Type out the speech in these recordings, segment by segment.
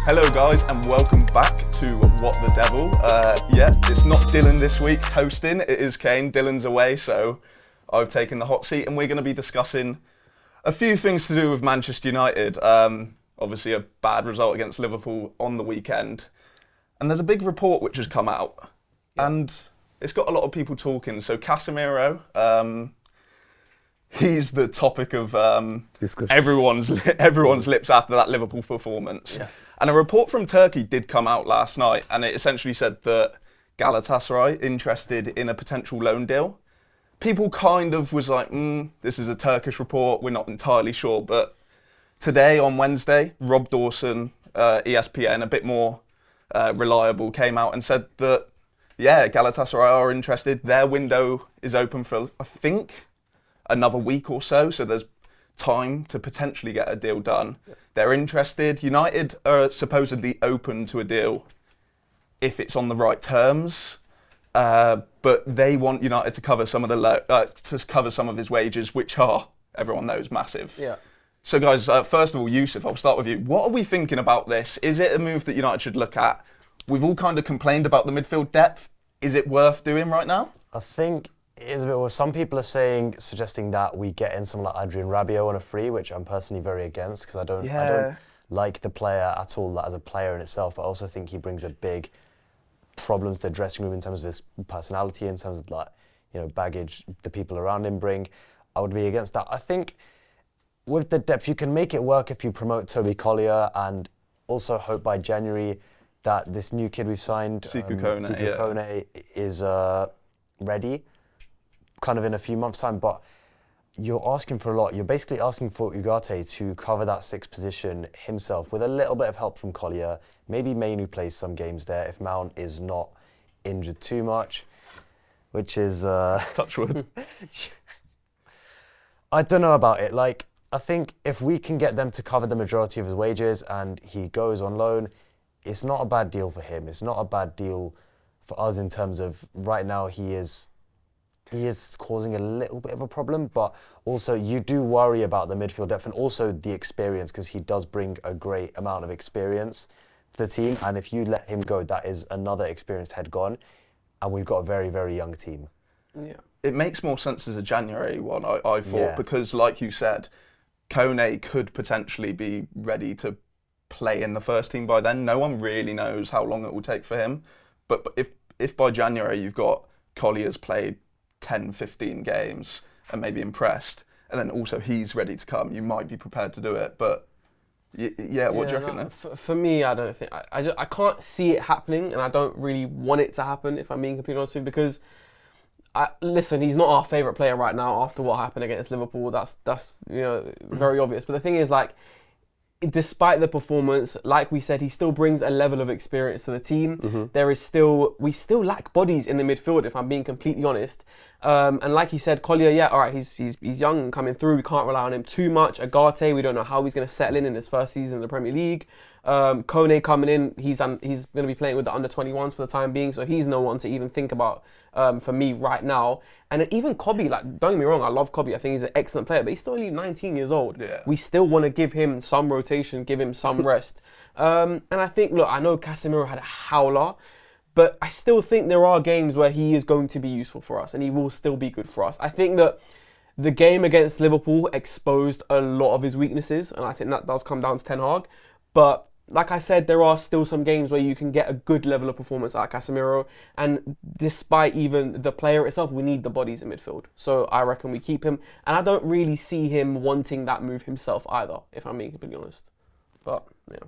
Hello guys and welcome back to What the Devil. It's not Dylan this week hosting, it is Kane. Dylan's away, so I've taken the hot seat and we're going to be discussing a few things to do with Manchester United. Obviously a bad result against Liverpool on the weekend. And there's a big report which has come out and it's got a lot of people talking. So Casemiro, he's the topic of everyone's lips after that Liverpool performance. Yeah. And a report from Turkey did come out last night, and it essentially said that Galatasaray interested in a potential loan deal. People kind of was like, this is a Turkish report, we're not entirely sure. But today, on Wednesday, Rob Dawson, ESPN, a bit more reliable, came out and said that, Galatasaray are interested. Their window is open for, I think, another week or so there's time to potentially get a deal done. Yep. They're interested. United are supposedly open to a deal if it's on the right terms, but they want United to cover some of his wages, which are, everyone knows, massive. Yeah. So guys, first of all, Yusuf, I'll start with you. What are we thinking about this? Is it a move that United should look at? We've all kind of complained about the midfield depth. Is it worth doing right now? I think it is a bit worse. Some people are suggesting that we get in someone like Adrian Rabiot on a free, which I'm personally very against because I don't like the player at all as a player in itself, but I also think he brings a big problems to the dressing room in terms of his personality, in terms of baggage the people around him bring. I would be against that. I think with the depth, you can make it work if you promote Toby Collier and also hope by January that this new kid we've signed, Sekou Kone, is ready, kind of in a few months' time. But you're asking for a lot. You're basically asking for Ugarte to cover that sixth position himself with a little bit of help from Collier. Maybe Mainu plays some games there if Mount is not injured too much, which is... touch wood. I don't know about it. I think if we can get them to cover the majority of his wages and he goes on loan, it's not a bad deal for him. It's not a bad deal for us in terms of right now he is causing a little bit of a problem, but also you do worry about the midfield depth and also the experience because he does bring a great amount of experience to the team, and if you let him go, that is another experienced head gone, and we've got a very, very young team. Yeah. It makes more sense as a January one, I thought, because like you said, Kone could potentially be ready to play in the first team by then. No one really knows how long it will take for him, but if by January you've got Collier's played 10, 15 games and maybe impressed, and then also he's ready to come, you might be prepared to do it. But what do you reckon then? For me, I don't think, I can't see it happening, and I don't really want it to happen, if I'm being completely honest with you, because listen, he's not our favourite player right now after what happened against Liverpool. That's very obvious. But the thing is, despite the performance, like we said, he still brings a level of experience to the team. Mm-hmm. We still lack bodies in the midfield, if I'm being completely honest. And like you said, Collier, all right, he's young and coming through. We can't rely on him too much. Ugarte, we don't know how he's going to settle in his first season in the Premier League. Kone coming in, he's going to be playing with the under-21s for the time being, so he's no one to even think about for me right now. And then even Kobe, don't get me wrong, I love Kobe. I think he's an excellent player, but he's still only 19 years old. Yeah. We still want to give him some rotation, give him some rest. And I think, look, I know Casemiro had a howler, but I still think there are games where he is going to be useful for us and he will still be good for us. I think that the game against Liverpool exposed a lot of his weaknesses, and I think that does come down to Ten Hag. But like I said, there are still some games where you can get a good level of performance out of Casemiro, and despite even the player itself, we need the bodies in midfield. So I reckon we keep him, and I don't really see him wanting that move himself either, if I'm being completely honest. But, yeah.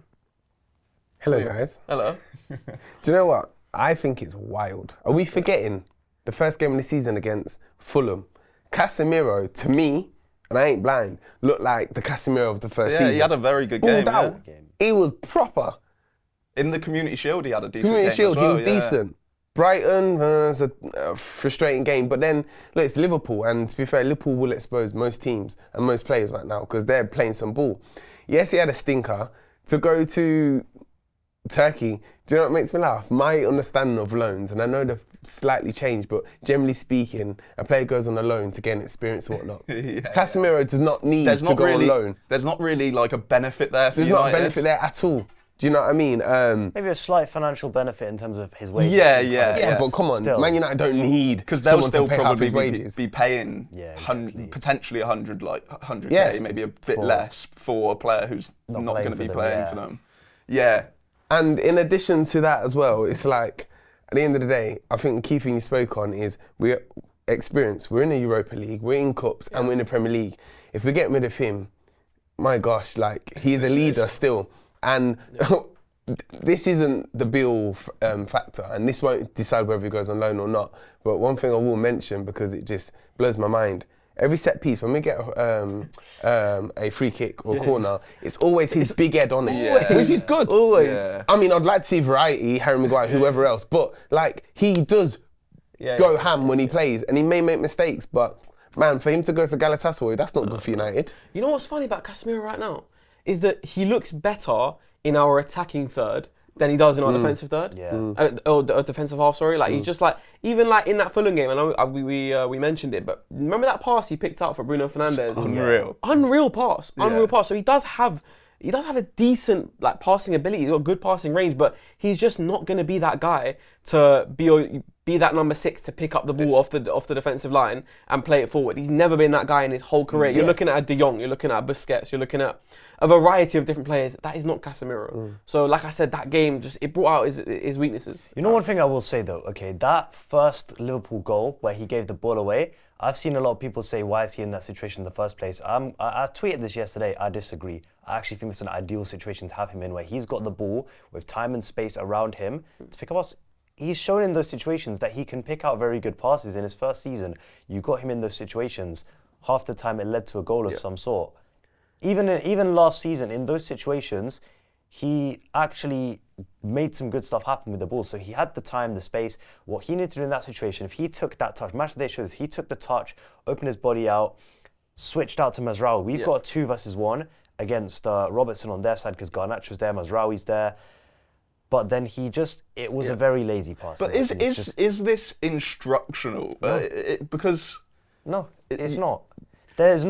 Hello, guys. Hello. Do you know what? I think it's wild. Are we forgetting the first game of the season against Fulham? Casemiro, to me, and I ain't blind, looked like the Casemiro of the first season. Yeah, he had a very good game. He was proper. In the Community Shield, he had a decent Community game Shield, as well, he was decent. Brighton, it's a frustrating game. But then, look, it's Liverpool. And to be fair, Liverpool will expose most teams and most players right now because they're playing some ball. Yes, he had a stinker. To go to Turkey, do you know what makes me laugh? My understanding of loans, and I know they've slightly changed, but generally speaking, a player goes on a loan to gain experience and whatnot. Casemiro does not need to go on loan. There's not really like a benefit there for There's United. not a benefit there at all. Do you know what I mean? Maybe a slight financial benefit in terms of his wages. Yeah, but come on, Still. Man United don't need because they'll someone still to pay half probably his wages. be paying potentially 100k, maybe a bit less for a player who's not going to be playing for them. Yeah. And in addition to that as well, it's like, at the end of the day, I think the key thing you spoke on is we're experienced. We're in the Europa League, we're in Cups, and we're in the Premier League. If we get rid of him, my gosh, like, he's a leader still. And this isn't the be-all factor, and this won't decide whether he goes on loan or not. But one thing I will mention, because it just blows my mind, every set piece, when we get a free kick or corner, it's always his big head on it, which is good. Always. Yeah. I mean, I'd like to see variety, Harry Maguire, whoever else, but like, he does go ham when he plays, and he may make mistakes, but man, for him to go to Galatasaray, that's not good for United. You know what's funny about Casemiro right now? Is that he looks better in our attacking third than he does in our defensive third. Or defensive half, sorry. Like, he's just like, even like in that Fulham game, I know we mentioned it, but remember that pass he picked out for Bruno Fernandes? Unreal pass. So he does have a decent like passing ability. He's got good passing range, but he's just not going to be that guy to be that number 6 to pick up the ball off the defensive line and play it forward. He's never been that guy in his whole career. You're looking at a De Jong, you're looking at a Busquets, you're looking at a variety of different players. That is not Casemiro. So like I said, that game it brought out his weaknesses. You know, one thing I will say though, okay, that first Liverpool goal where he gave the ball away, I've seen a lot of people say, why is he in that situation in the first place? I tweeted this yesterday, I disagree. I actually think it's an ideal situation to have him in, where he's got the ball with time and space around him to pick up us. He's shown in those situations that he can pick out very good passes. In his first season, you got him in those situations. Half the time it led to a goal of some sort. Even last season, in those situations, he actually made some good stuff happen with the ball. So he had the time, the space. What he needed to do in that situation, if he took that touch, match they showed us, he took the touch, opened his body out, switched out to Mazraoui. We've got a 2 versus 1 against Robertson on their side because Garnacho's there, Mazraoui's there. But then it was a very lazy pass. But is this instructional? No. Because... No, it's not. There is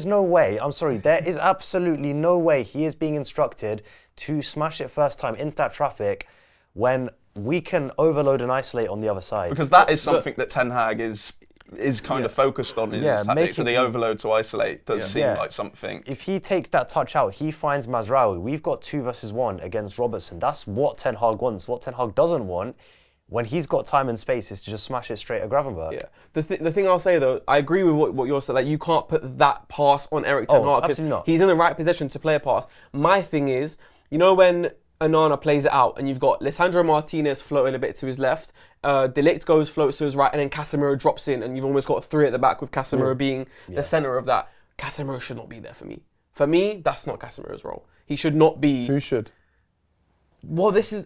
no way, I'm sorry, there is absolutely no way he is being instructed to smash it first time into that traffic when we can overload and isolate on the other side. Because that is something that Ten Hag is kind of focused on in his tactics. So the overload to isolate does seem like something. If he takes that touch out, he finds Mazraoui. We've got 2 versus 1 against Robertson. That's what Ten Hag wants. What Ten Hag doesn't want, when he's got time and space, is to just smash it straight at Gravenberch. Yeah. The thing I'll say though, I agree with what you're saying. Like, you can't put that pass on Eric Ten Hag. Absolutely not. He's in the right position to play a pass. My thing is, you know, when Onana plays it out and you've got Lisandro Martinez floating a bit to his left, De Ligt floats to his right, and then Casemiro drops in, and you've almost got 3 at the back with Casemiro being the centre of that. Casemiro should not be there for me. For me, that's not Casemiro's role. He should not be. Who should? Well, this is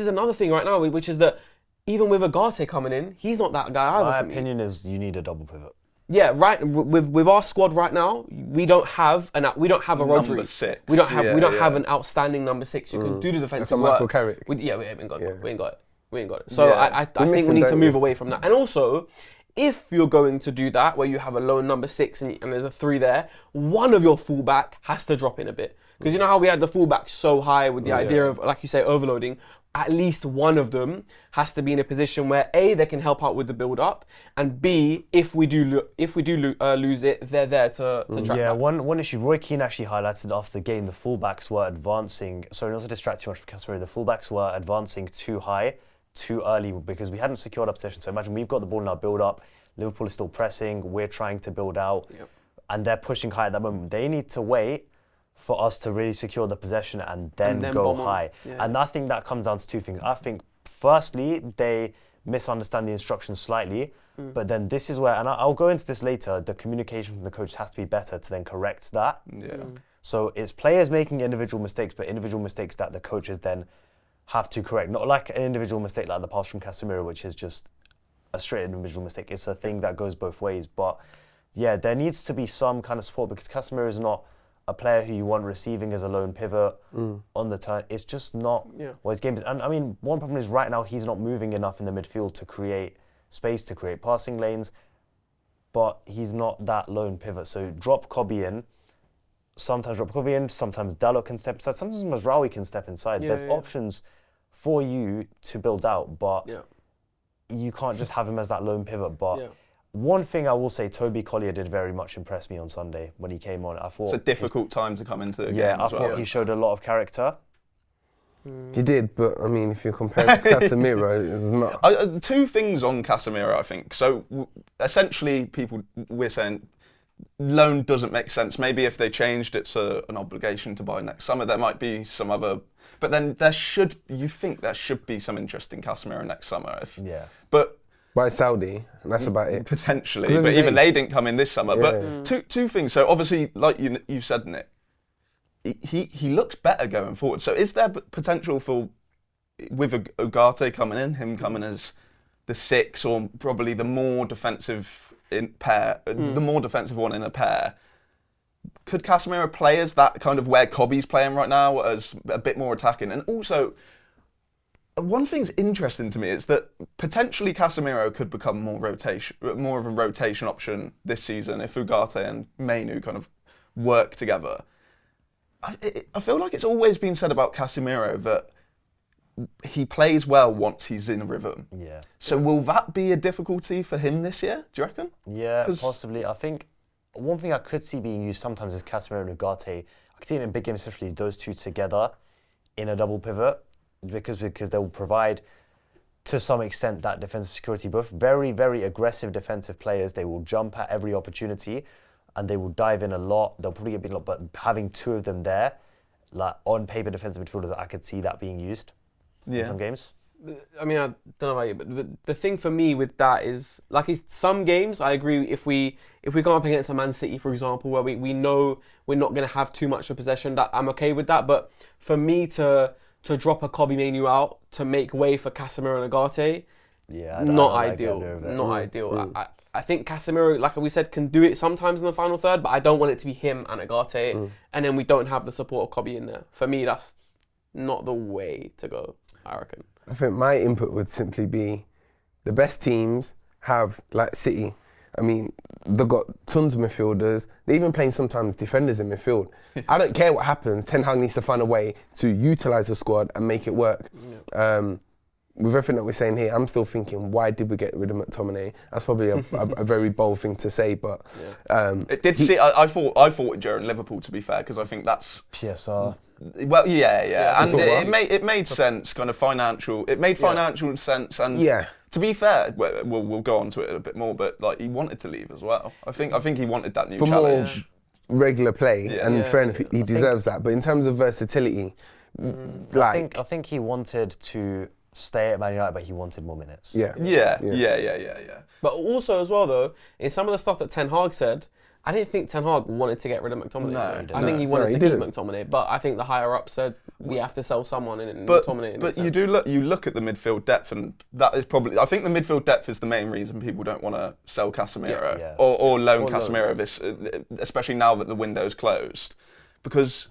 another thing right now, which is that even with Agate coming in, he's not that guy either. My opinion is you need a double pivot. Yeah, right. With our squad right now, we don't have a Rodri. Number 6. We don't have an outstanding number 6 who can do the defensive work. Michael Carrick. We ain't got it. We ain't got it. So I think we need to move away from that. And also, if you're going to do that, where you have a lone number 6 and there's a 3 there, one of your fullback has to drop in a bit. Because you know how we had the fullback so high with the idea of, like you say, overloading. At least one of them has to be in a position where A, they can help out with the build-up, and B, if we do lose it, they're there to track Yeah, back. one issue Roy Keane actually highlighted after the game, the fullbacks were advancing. Sorry, not to distract too much from Casemiro. The fullbacks were advancing too high, too early, because we hadn't secured our possession. So imagine we've got the ball in our build-up. Liverpool is still pressing. We're trying to build out, and they're pushing high at that moment. They need to wait for us to really secure the possession and then go high. And I think that comes down to 2 things. I think, firstly, they misunderstand the instructions slightly, but then this is where, and I'll go into this later, the communication from the coach has to be better to then correct that. So it's players making individual mistakes, but individual mistakes that the coaches then have to correct. Not like an individual mistake like the pass from Casemiro, which is just a straight individual mistake. It's a thing that goes both ways. But yeah, there needs to be some kind of support, because Casemiro is not a player who you want receiving as a lone pivot on the turn. It's just not what his game is. And I mean, one problem is right now he's not moving enough in the midfield to create space, to create passing lanes, but he's not that lone pivot. So drop Kobe in, sometimes Rob Kobe in, sometimes Dalot can step inside, sometimes Mazraoui can step inside. There's options for you to build out, but you can't just have him as that lone pivot. But one thing I will say, Toby Collier did very much impress me on Sunday when he came on. I thought it's a difficult time to come into the game. Yeah, I thought he showed a lot of character. He did, but I mean, if you compare it to Casemiro, it's not. Two things on Casemiro, I think. So essentially, we're saying loan doesn't make sense. Maybe if they changed it to an obligation to buy next summer, there might be some other. But then you think there should be some interest in Casemiro next summer. But by Saudi, and that's about it. Potentially, but even they didn't come in this summer. But two things. So obviously, like you said, Nick, he looks better going forward. So is there potential for, with Ugarte coming in, him coming as the 6 or probably the more defensive the more defensive one in a pair? Could Casemiro play as that kind of where Kobe's playing right now, as a bit more attacking? And also, one thing's interesting to me is that potentially Casemiro could become more of a rotation option this season if Ugarte and Mainu kind of work together. I feel like it's always been said about Casemiro that he plays well once he's in a rhythm. Yeah. So will that be a difficulty for him this year, do you reckon? Yeah, possibly. I think one thing I could see being used sometimes is Casemiro and Ugarte. I could see it in big games, especially those two together in a double pivot because they will provide, to some extent, that defensive security. Both very, very aggressive defensive players. They will jump at every opportunity and they will dive in a lot. They'll probably get beat a lot, but having two of them there, like on paper defensive midfielders, I could see that being used in some games. I mean, I don't know about you, but the thing for me with that is, like, some games, I agree, if we go up against a Man City, for example, where we know we're not going to have too much of possession, that I'm okay with that. But for me to drop a Kobe Mainu out to make way for Casemiro and Ugarte, not ideal. Not ideal. I think Casemiro, like we said, can do it sometimes in the final third, but I don't want it to be him and Ugarte, and then we don't have the support of Kobe in there. For me, that's not the way to go, I reckon. I think my input would simply be the best teams have, like City, I mean, they've got tons of midfielders. They're even playing sometimes defenders in midfield. I don't care what happens. Ten Hag needs to find a way to utilise the squad and make it work. With everything that we're saying here, I'm still thinking, why did we get rid of McTominay? That's probably a very bold thing to say, but it did. I thought it during Liverpool, to be fair, because I think that's PSR. Well, and it made sense, kind of financial. It made financial sense, and to be fair, we'll go on to it a bit more. But like, he wanted to leave as well. I think he wanted that new challenge, more regular play, and fair enough, he deserves that. But in terms of versatility, I think he wanted to stay at Man United, but he wanted more minutes. Yeah. But also as well, though, in some of the stuff that Ten Hag said, I didn't think Ten Hag wanted to get rid of McTominay. No, I think he wanted to keep McTominay, but I think the higher up said we have to sell someone in McTominay. But you look at the midfield depth, and that is probably, I think the midfield depth is the main reason people don't want to sell Casemiro or loan Casemiro, especially now that the window's closed, because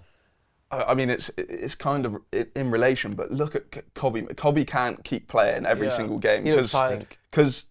I mean, it's kind of in relation, but look at Kobe. Kobe can't keep playing every single game because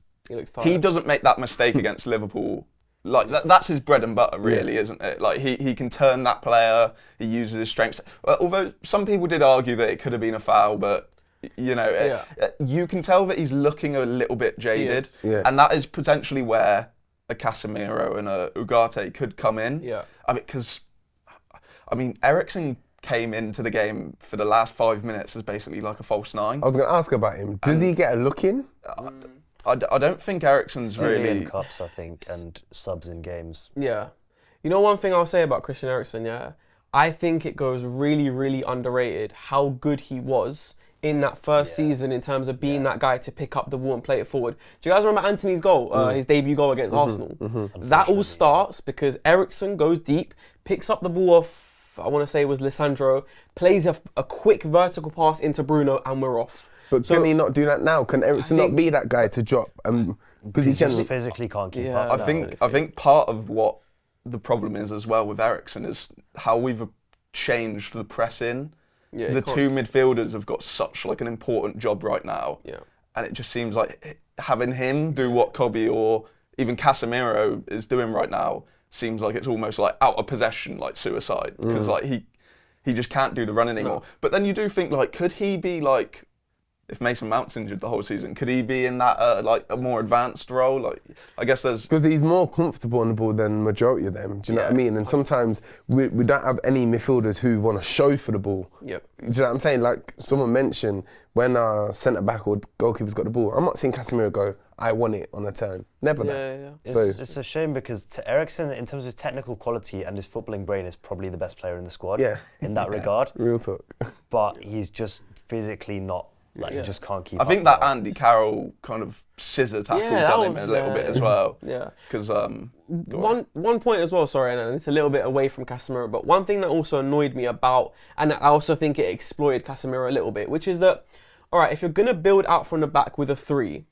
he doesn't make that mistake against Liverpool. Like that's his bread and butter, really, isn't it? Like he can turn that player. He uses his strengths. Although some people did argue that it could have been a foul, but you know, you can tell that he's looking a little bit jaded, and that is potentially where a Casemiro and a Ugarte could come in. I mean, Eriksen came into the game for the last 5 minutes as basically like a false nine. I was going to ask about him. Does he get a look in? I don't think Eriksen's really in cups, I think, and subs in games. Yeah. You know, one thing I'll say about Christian Eriksen, I think it goes really, really underrated how good he was in that first season in terms of being that guy to pick up the ball and play it forward. Do you guys remember Anthony's goal, his debut goal against Arsenal? That all starts because Eriksen goes deep, picks up the ball off, I want to say it was Lisandro, plays a quick vertical pass into Bruno, and we're off. But can he not do that now? Can Eriksen not be that guy to drop? Because he just physically can't keep up. I think part of what the problem is as well with Eriksen is how we've changed the press in. The two midfielders have got such like an important job right now, and it just seems like having him do what Kobe or even Casemiro is doing right now seems like it's almost like out of possession, like suicide, because like he just can't do the run anymore. No. But then you do think, like, could he be like, if Mason Mount's injured the whole season, could he be in that like a more advanced role? Like, I guess there's because he's more comfortable on the ball than majority of them. Do you know what I mean? And sometimes we don't have any midfielders who want to show for the ball. Yep. Do you know what I'm saying? Like someone mentioned, when our centre back or goalkeeper's got the ball, I'm not seeing Casemiro go, I want it on a turn. Never that. Yeah. It's a shame because Eriksen, in terms of his technical quality and his footballing brain, is probably the best player in the squad. In that regard. Real talk. But he's just physically not. Like, you just can't keep I think that Andy Carroll kind of scissor tackle done him a little bit as well. Yeah. Because one point as well, sorry, and it's a little bit away from Casemiro, but one thing that also annoyed me about, and I also think it exploited Casemiro a little bit, which is that, all right, if you're going to build out from the back with a 3,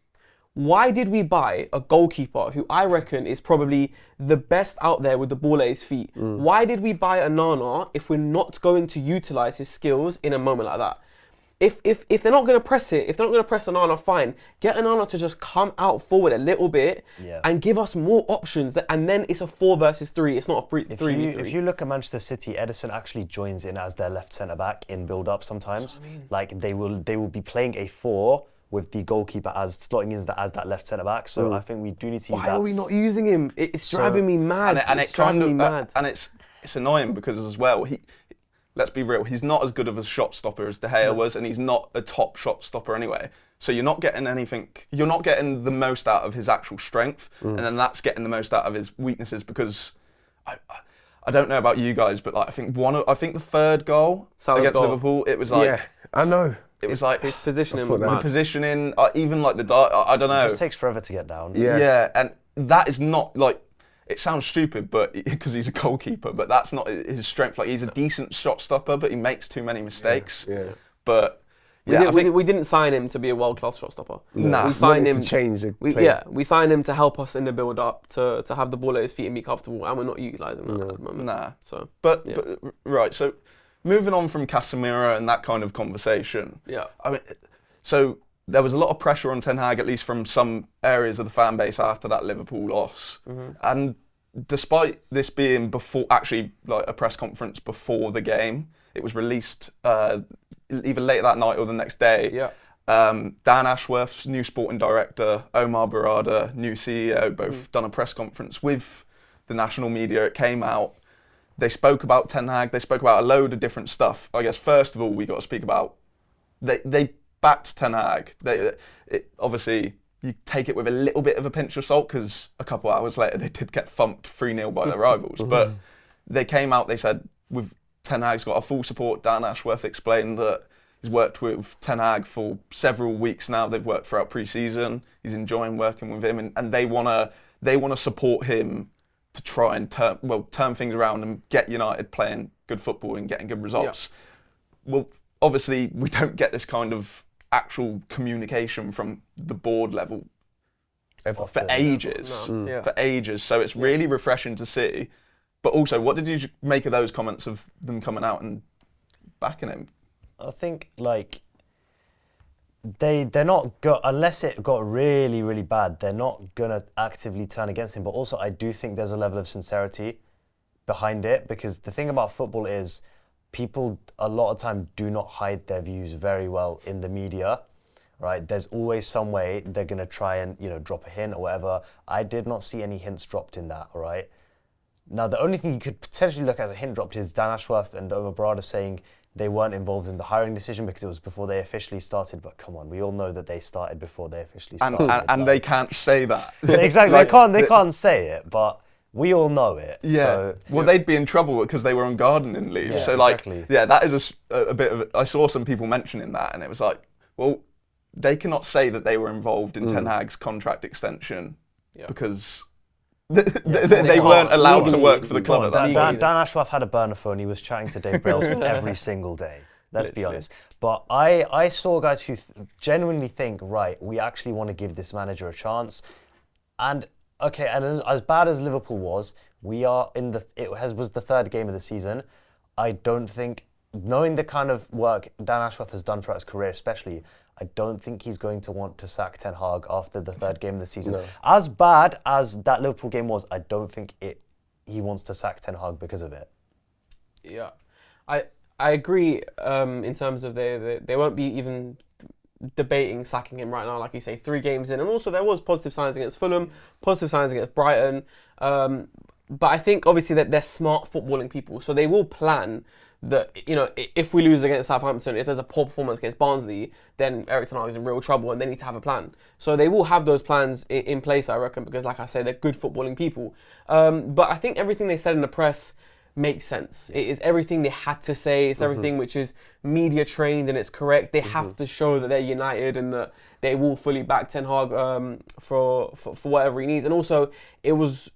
why did we buy a goalkeeper who I reckon is probably the best out there with the ball at his feet? Why did we buy Onana if we're not going to utilise his skills in a moment like that? If they're not going to press it, if they're not going to press Onana, fine. Get Onana to just come out forward a little bit and give us more options. And then it's a 4 versus 3. It's not a 3v3. If you look at Manchester City, Ederson actually joins in as their left centre-back in build-up sometimes. That's what I mean. Like they will be playing a 4 with the goalkeeper as slotting in as that left centre-back. So I think we do need to use that. Why are we not using him? It's driving me mad. And it's driving me mad. And it's annoying because as well, let's be real, he's not as good of a shot stopper as De Gea was, and he's not a top shot stopper anyway. So you're not getting the most out of his actual strength, and then that's getting the most out of his weaknesses because I don't know about you guys, but like I think the third goal against Liverpool, it was like... Yeah, I know. It was like... His positioning was mad. The positioning, even like I don't know. It just takes forever to get down. Yeah, and that is not like... It sounds stupid, but because he's a goalkeeper, but that's not his strength. Like he's a decent shot stopper, but he makes too many mistakes. Yeah. But we didn't sign him to be a world-class shot stopper. Nah, we signed him to change the play. We signed him to help us in the build-up, to have the ball at his feet and be comfortable, and we're not utilising that at the moment. Nah. So, but right. So, moving on from Casemiro and that kind of conversation. Yeah. I mean, so there was a lot of pressure on Ten Hag, at least from some areas of the fan base after that Liverpool loss. And despite this being before, actually like a press conference before the game, it was released either late that night or the next day. Yeah. Dan Ashworth's new sporting director, Omar Barada, new CEO, both done a press conference with the national media. It came out. They spoke about Ten Hag. They spoke about a load of different stuff. I guess first of all, we got to speak about they backed Ten Hag. Obviously, you take it with a little bit of a pinch of salt because a couple hours later they did get thumped 3-0 by their rivals. But they came out, they said, with Ten Hag's got our full support. Dan Ashworth explained that he's worked with Ten Hag for several weeks now. They've worked throughout pre-season. He's enjoying working with him, and they wanna support him to try and turn things around and get United playing good football and getting good results. Yeah. Well, obviously we don't get this kind of actual communication from the board level for ages. For ages. So it's really refreshing to see. But also, what did you make of those comments of them coming out and backing him? I think like they're not unless it got really, really bad, they're not gonna actively turn against him. But also I do think there's a level of sincerity behind it, because the thing about football is people a lot of time do not hide their views very well in the media, right? There's always some way they're going to try and, drop a hint or whatever. I did not see any hints dropped in that, all right? Now, the only thing you could potentially look at as a hint dropped is Dan Ashworth and Omar Barada saying they weren't involved in the hiring decision because it was before they officially started. But come on, we all know that they started before they officially started. And they can't say that. Exactly, they can't say it, but we all know it. Yeah. So, well, they'd be in trouble because they were on gardening leave. Yeah, so, exactly. that is a bit of... I saw some people mentioning that, and it was like, well, they cannot say that they were involved in Ten Hag's contract extension because they weren't allowed to work for the club at that point. Dan Ashworth had a burner phone. He was chatting to Dave Brailsford every single day. Let's be honest. But I saw guys who genuinely think, right, we actually want to give this manager a chance. And okay, and as bad as Liverpool was, we are was the third game of the season. I don't think, knowing the kind of work Dan Ashworth has done throughout his career especially, I don't think he's going to want to sack Ten Hag after the third game of the season. No. As bad as that Liverpool game was, I don't think it he wants to sack Ten Hag because of it. Yeah, I agree in terms of they won't be even debating sacking him right now, like you say, 3 games in. And also there was positive signs against Fulham, positive signs against Brighton. But I think obviously that they're smart footballing people, so they will plan that, you know, if we lose against Southampton, if there's a poor performance against Barnsley, then Erik ten Hag is in real trouble and they need to have a plan. So they will have those plans in place, I reckon, because like I say, they're good footballing people. But I think everything they said in the press makes sense. It is everything they had to say. It's everything which is media trained and it's correct. They have to show that they're united and that they will fully back Ten Hag for whatever he needs. And also, it was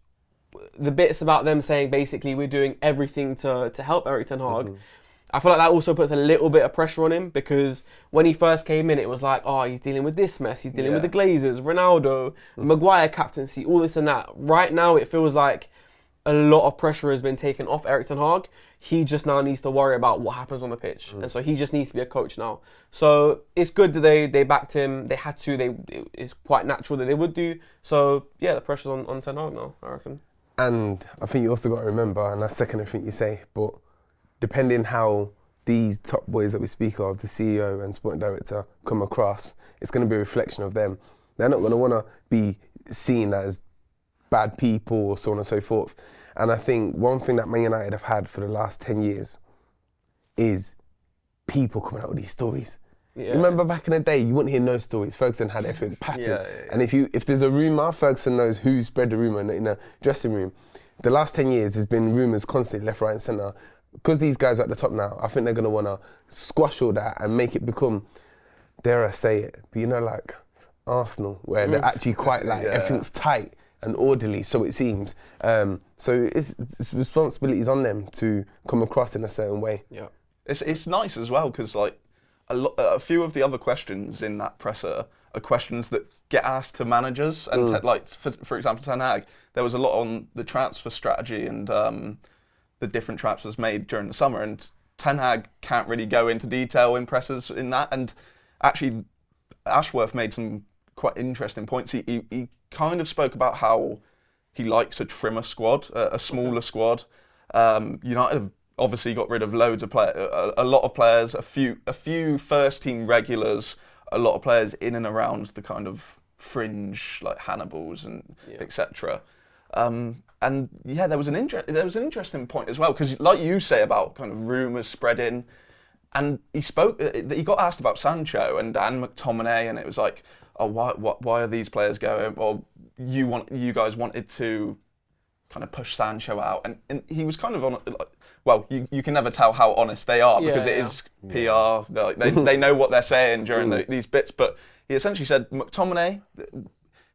the bits about them saying basically we're doing everything to help Erik ten Hag. I feel like that also puts a little bit of pressure on him, because when he first came in, it was like, oh, he's dealing with this mess, he's dealing with the Glazers, Ronaldo, Maguire captaincy, all this and that. Right now, it feels like a lot of pressure has been taken off Erik ten Hag. He just now needs to worry about what happens on the pitch. And so he just needs to be a coach now. So it's good that they backed him. They had to. It's quite natural that they would do. So yeah, the pressure's on Ten Hag now, I reckon. And I think you also got to remember, and I second everything you say, but depending how these top boys that we speak of, the CEO and sporting director, come across, it's going to be a reflection of them. They're not going to want to be seen as bad people or so on and so forth. And I think one thing that Man United have had for the last 10 years is people coming out with these stories. Yeah. Remember back in the day, you wouldn't hear no stories. Ferguson had everything patterned. And if there's a rumour, Ferguson knows who spread the rumour in a dressing room. The last 10 years, there's been rumours constantly left, right and centre. Because these guys are at the top now, I think they're going to want to squash all that and make it become, dare I say it, but you know, like Arsenal, where they're actually quite like, everything's tight and orderly, so it seems. So it's responsibilities on them to come across in a certain way. Yeah, it's nice as well, because like a few of the other questions in that presser are questions that get asked to managers, and like for example, Ten Hag, there was a lot on the transfer strategy and the different transfers made during the summer, and Ten Hag can't really go into detail in pressers in that. And actually, Ashworth made some quite interesting points. He kind of spoke about how he likes a trimmer squad, a smaller squad. United have obviously got rid of loads of players, a lot of players, a few first team regulars, a lot of players in and around the kind of fringe, like Hannibals and etc. And yeah, there was an interesting point as well, because like you say about kind of rumours spreading, and he got asked about Sancho and McTominay, and it was like, oh, why are these players going? Well, you guys wanted to kind of push Sancho out, and he was kind of on. Well, you can never tell how honest they are, because it is PR. They know what they're saying during these bits, but he essentially said McTominay,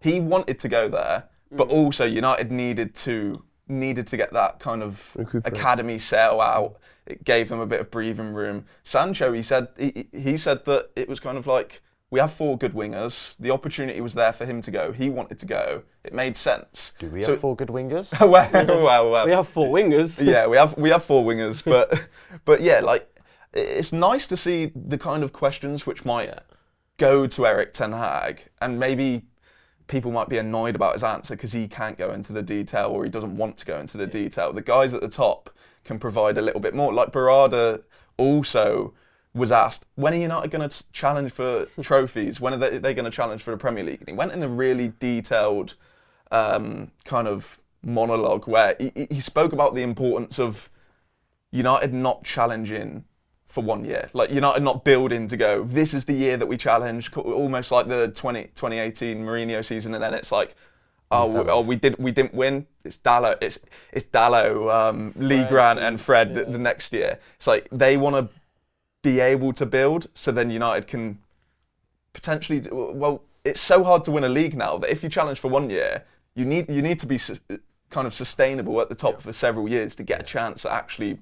he wanted to go there, but also United needed to get that kind of academy sale out. It gave them a bit of breathing room. Sancho, he said that it was kind of like, we have 4 good wingers. The opportunity was there for him to go. He wanted to go. It made sense. Do we have 4 good wingers? well. We have 4 wingers. Yeah, we have 4 wingers, but yeah, like, it's nice to see the kind of questions which might go to Erik ten Hag, and maybe people might be annoyed about his answer because he can't go into the detail, or he doesn't want to go into the detail. The guys at the top can provide a little bit more. Like Barada also was asked, when are United going to challenge for trophies? When are they going to challenge for the Premier League? And he went in a really detailed kind of monologue where he spoke about the importance of United not challenging for 1 year. Like, United not building to go, this is the year that we challenge, almost like the 2018 Mourinho season, and then it's like, we didn't win. It's Dallo, it's Dallo, Lee Grant and Fred the next year. It's like they want to be able to build, so then United can potentially. Well, it's so hard to win a league now that if you challenge for 1 year, you need to be kind of sustainable at the top for several years to get a chance at actually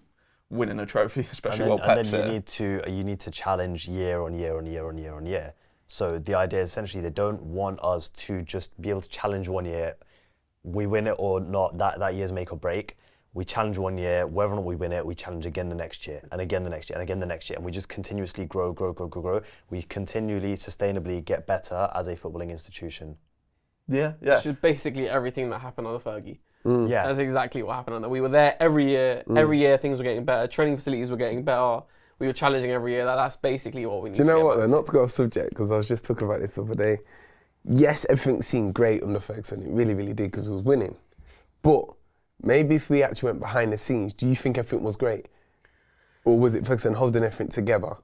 winning a trophy, especially while Pep's there. And then you need to challenge year on year on year on year on year. So the idea is essentially they don't want us to just be able to challenge 1 year, we win it or not, that year's make or break. We challenge 1 year, whether or not we win it, we challenge again the next year, and again the next year, and again the next year, and we just continuously grow. We continually, sustainably get better as a footballing institution. Yeah. Which is basically everything that happened under Fergie. Yeah. That's exactly what happened. We were there every year. Every year things were getting better. Training facilities were getting better. We were challenging every year. That's basically what we need to Do you know get what, back though? to. Not to go off subject, because I was just talking about this the other day. Yes, everything seemed great under Ferguson. It really, really did, because we was winning. But maybe if we actually went behind the scenes, do you think everything was great? Or was it Ferguson holding everything together?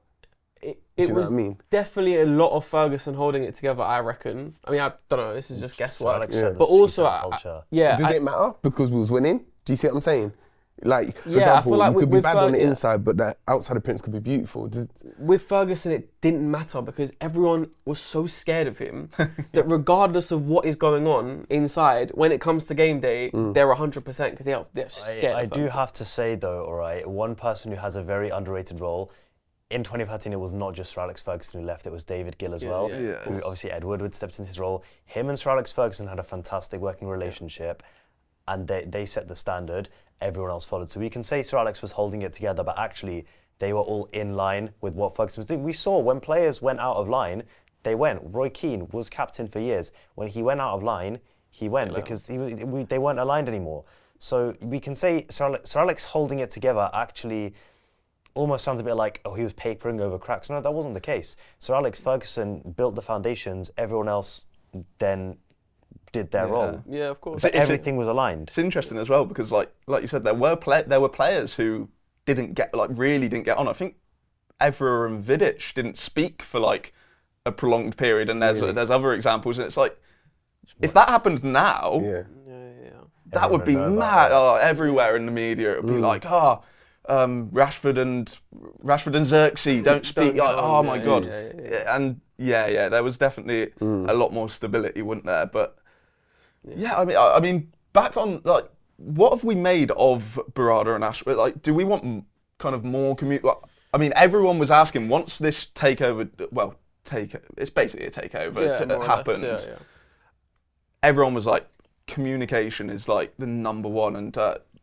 It Do you know was what I mean? definitely a lot of Ferguson holding it together, I reckon. I mean, I don't know, this is just guesswork. Alex said the But also, secret culture. yeah. Does it matter? Because we was winning? Do you see what I'm saying? Like, for Yeah, I example, feel like you could be with bad on the yeah. inside, but the outside appearance could be beautiful. With Ferguson, it didn't matter because everyone was so scared of him that regardless of what is going on inside, when it comes to game day, they're 100% because they're scared. I do have to say though, all right, one person who has a very underrated role. In 2013, it was not just Sir Alex Ferguson who left, it was David Gill as well. Yeah. Who obviously Ed Woodward stepped into his role. Him and Sir Alex Ferguson had a fantastic working relationship and they set the standard, everyone else followed. So we can say Sir Alex was holding it together, but actually they were all in line with what Ferguson was doing. We saw when players went out of line, they went. Roy Keane was captain for years. When he went out of line, he went because they weren't aligned anymore. So we can say Sir Alex holding it together actually almost sounds a bit like, oh, he was papering over cracks. No, that wasn't the case. Sir Alex Ferguson built the foundations, everyone else then did their role. Yeah, of course. But everything was aligned. It's interesting as well because, like you said, there were players who really didn't get on. I think Evra and Vidic didn't speak for like a prolonged period, and there's other examples, and it's like if that happened now, that would be mad. Oh, everywhere in the media, it would be like, Rashford and Xerxes don't speak. Oh my God. And there was definitely a lot more stability, wasn't there? But I mean, back on like, what have we made of Barada and Ashworth? Like, do we want kind of more I mean, everyone was asking once this takeover. Well, it's basically a takeover happened. Everyone was like, communication is like the number one, and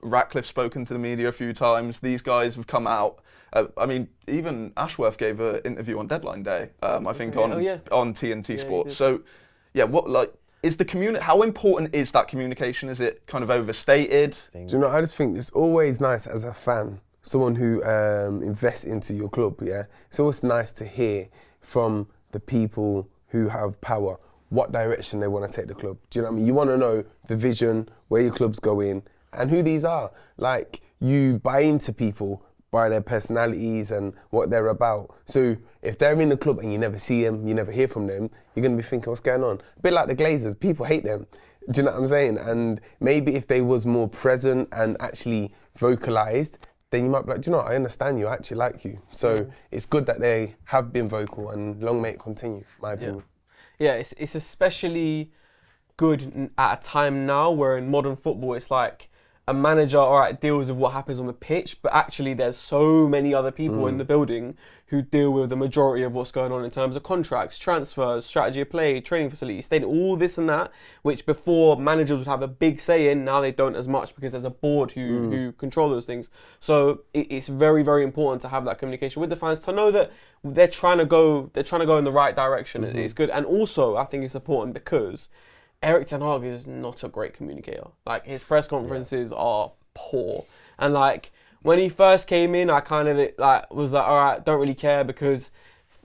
Ratcliffe's spoken to the media a few times. These guys have come out. I mean, even Ashworth gave an interview on Deadline Day, I think, on TNT Sports. So, what like is the how important is that communication? Is it kind of overstated? Do you know, I just think it's always nice as a fan, someone who invests into your club, it's always nice to hear from the people who have power what direction they want to take the club. Do you know what I mean? You want to know the vision, where your club's going, and who these are. Like, you buy into people by their personalities and what they're about. So if they're in the club and you never see them, you never hear from them, you're going to be thinking, what's going on? A bit like the Glazers, people hate them. Do you know what I'm saying? And maybe if they was more present and actually vocalised, then you might be like, do you know what, I understand you, I actually like you. So it's good that they have been vocal, and long may it continue, my opinion. Yeah, it's especially good at a time now where in modern football it's like a manager, all right, deals with what happens on the pitch, but actually there's so many other people in the building who deal with the majority of what's going on in terms of contracts, transfers, strategy of play, training facilities, stadium, all this and that, which before managers would have a big say in, now they don't as much because there's a board who control those things. So it's very, very important to have that communication with the fans, to know that they're trying to go in the right direction. It's good. And also I think it's important because Erik ten Hag is not a great communicator. Like, his press conferences are poor. And like, when he first came in, I kind of was like, all right, don't really care because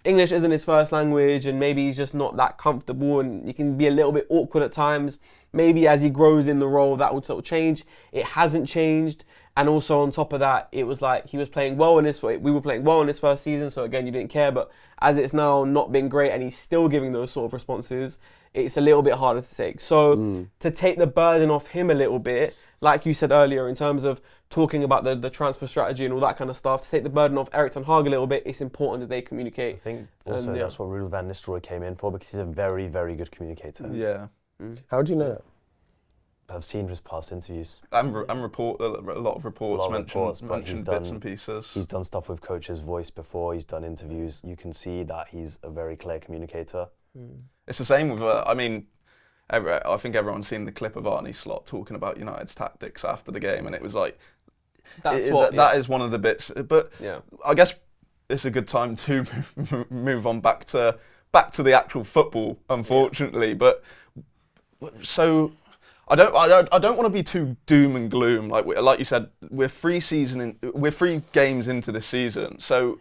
English isn't his first language and maybe he's just not that comfortable and he can be a little bit awkward at times. Maybe as he grows in the role, that will sort of change. It hasn't changed. And also on top of that, it was like we were playing well in his first season, so again, you didn't care. But as it's now not been great and he's still giving those sort of responses, it's a little bit harder to take. So to take the burden off him a little bit, like you said earlier, in terms of talking about the transfer strategy and all that kind of stuff, to take the burden off Erik ten Hag a little bit, it's important that they communicate. I think also that's what Ruud van Nistelrooy came in for, because he's a very, very good communicator. Yeah. How do you know that? I've seen his past interviews. And a lot of reports mention bits and pieces. He's done stuff with Coach's Voice before, he's done interviews. You can see that he's a very clear communicator. It's the same with, I think everyone's seen the clip of Arne Slot talking about United's tactics after the game, and it was like, that is one of the bits. But I guess it's a good time to move on back to the actual football, unfortunately. But so I don't want to be too doom and gloom. Like you said, we're 3 games into this season, so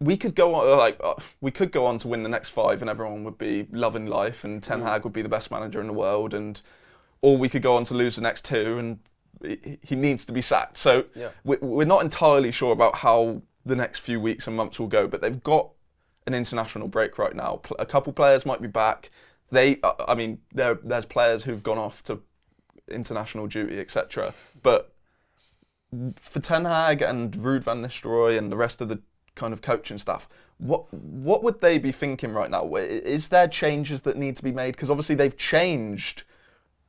we could go on to win the next 5, and everyone would be loving life, and Ten Hag would be the best manager in the world, or we could go on to lose the next 2, and he needs to be sacked. So we're not entirely sure about how the next few weeks and months will go, but they've got an international break right now. A couple players might be back. There's players who've gone off to international duty, etc. But for Ten Hag and Ruud van Nistelrooy and the rest of the kind of coaching staff, what would they be thinking right now? Is there changes that need to be made? Because obviously they've changed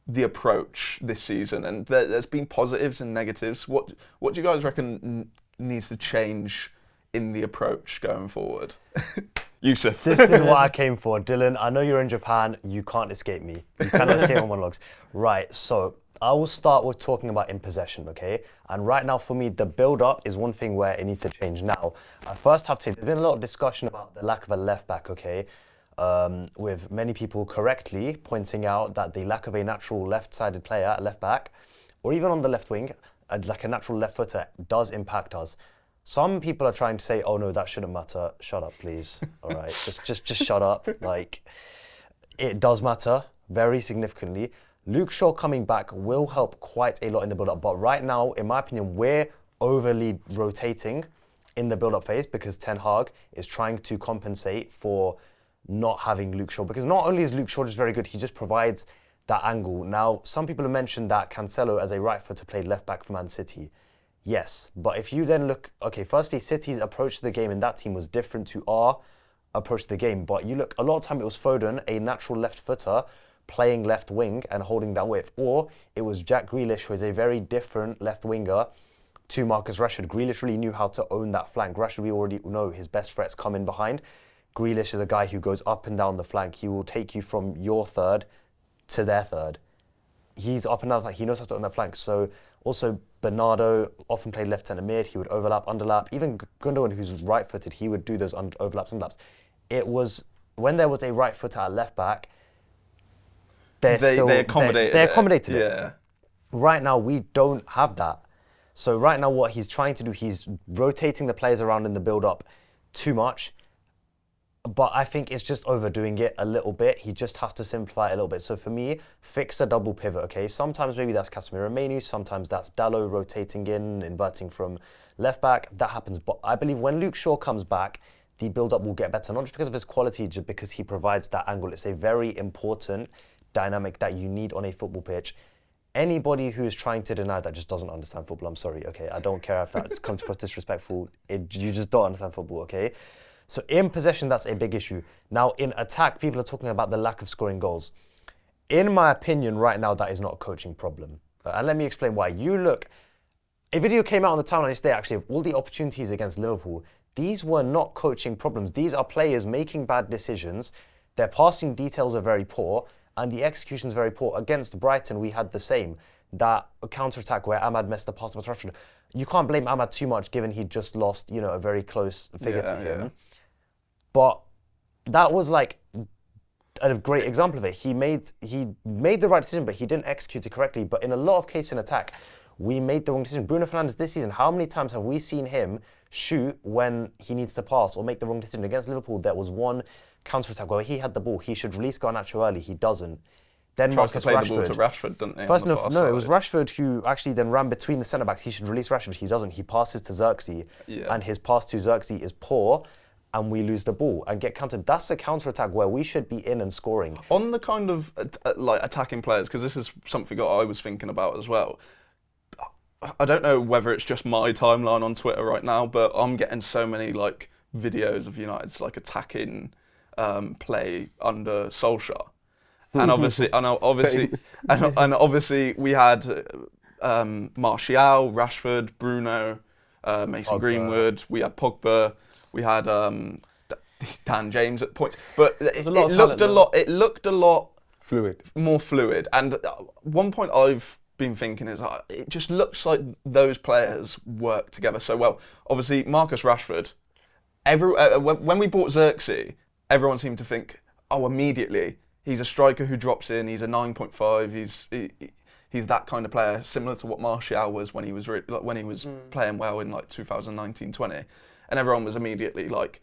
the approach this season, and there's been positives and negatives. What do you guys reckon needs to change in the approach going forward? Yusuf. This is what I came for. Dylan, I know you're in Japan. You can't escape me. You cannot escape my monologues. Right, so I will start with talking about in possession, okay? And right now for me, the build-up is one thing where it needs to change now. I first have to say, there's been a lot of discussion about the lack of a left-back, okay? With many people correctly pointing out that the lack of a natural left-sided player at left-back, or even on the left wing, like a natural left footer, does impact us. Some people are trying to say, oh no, that shouldn't matter. Shut up, please. All right, just shut up. Like, it does matter very significantly. Luke Shaw coming back will help quite a lot in the build-up. But right now, in my opinion, we're overly rotating in the build-up phase because Ten Hag is trying to compensate for not having Luke Shaw. Because not only is Luke Shaw just very good, he just provides that angle. Now, some people have mentioned that Cancelo as a right footer played left-back for Man City. Yes, but if you then look, okay, firstly, City's approach to the game in that team was different to our approach to the game. But you look, a lot of time it was Foden, a natural left footer, playing left wing and holding that width. Or it was Jack Grealish, who is a very different left winger to Marcus Rashford. Grealish really knew how to own that flank. Rashford, we already know his best threats come in behind. Grealish is a guy who goes up and down the flank. He will take you from your third to their third. He's up and down the flank. He knows how to own that flank. So also Bernardo often played left centre mid. He would overlap, underlap. Even Gundogan, who's right-footed, he would do those overlaps, underlaps. It was, when there was a right footer at left back, they accommodated it. Yeah. Right now, we don't have that. So right now, what he's trying to do, he's rotating the players around in the build-up too much. But I think it's just overdoing it a little bit. He just has to simplify it a little bit. So for me, fix a double pivot, okay? Sometimes maybe that's Casemiro Menu, sometimes that's Dalot rotating in, inverting from left back. That happens. But I believe when Luke Shaw comes back, the build-up will get better. Not just because of his quality, just because he provides that angle. It's a very important dynamic that you need on a football pitch. Anybody who is trying to deny that just doesn't understand football. I'm sorry, okay? I don't care if that comes across disrespectful. You just don't understand football, okay? So in possession, that's a big issue. Now, in attack, people are talking about the lack of scoring goals. In my opinion, right now, that is not a coaching problem. And let me explain why. You look, a video came out on the Town Day actually of all the opportunities against Liverpool. These were not coaching problems. These are players making bad decisions. Their passing details are very poor, and the execution is very poor. Against Brighton, we had the same. That counter-attack where Ahmad messed the pass to Rashford. You can't blame Ahmad too much, given he just lost, a very close figure to him. Yeah. But that was like a great example of it. He made the right decision, but he didn't execute it correctly. But in a lot of cases in attack, we made the wrong decision. Bruno Fernandes this season, how many times have we seen him shoot when he needs to pass or make the wrong decision? Against Liverpool, there was one counter-attack where he had the ball. He should release Garnacho early. He doesn't. Then Tried to play the ball to Rashford, didn't he? First, no, it was Rashford who actually then ran between the centre-backs. He should release Rashford. He doesn't. He passes to Xerxes, and his pass to Xerxes is poor. And we lose the ball and get countered. That's a counter-attack where we should be in and scoring. On the kind of like attacking players, because this is something that I was thinking about as well. I don't know whether it's just my timeline on Twitter right now, but I'm getting so many like videos of United's like attacking play under Solskjaer, and obviously we had Martial, Rashford, Bruno, Mason Greenwood. We had Pogba. We had Dan James at points, but it looked a lot more fluid. And one point I've been thinking is it just looks like those players work together so well. Obviously, Marcus Rashford. When we bought Xerxes, everyone seemed to think, immediately he's a striker who drops in. He's a 9.5. He's that kind of player, similar to what Martial was when he was playing well in like 2019-20, and everyone was immediately like,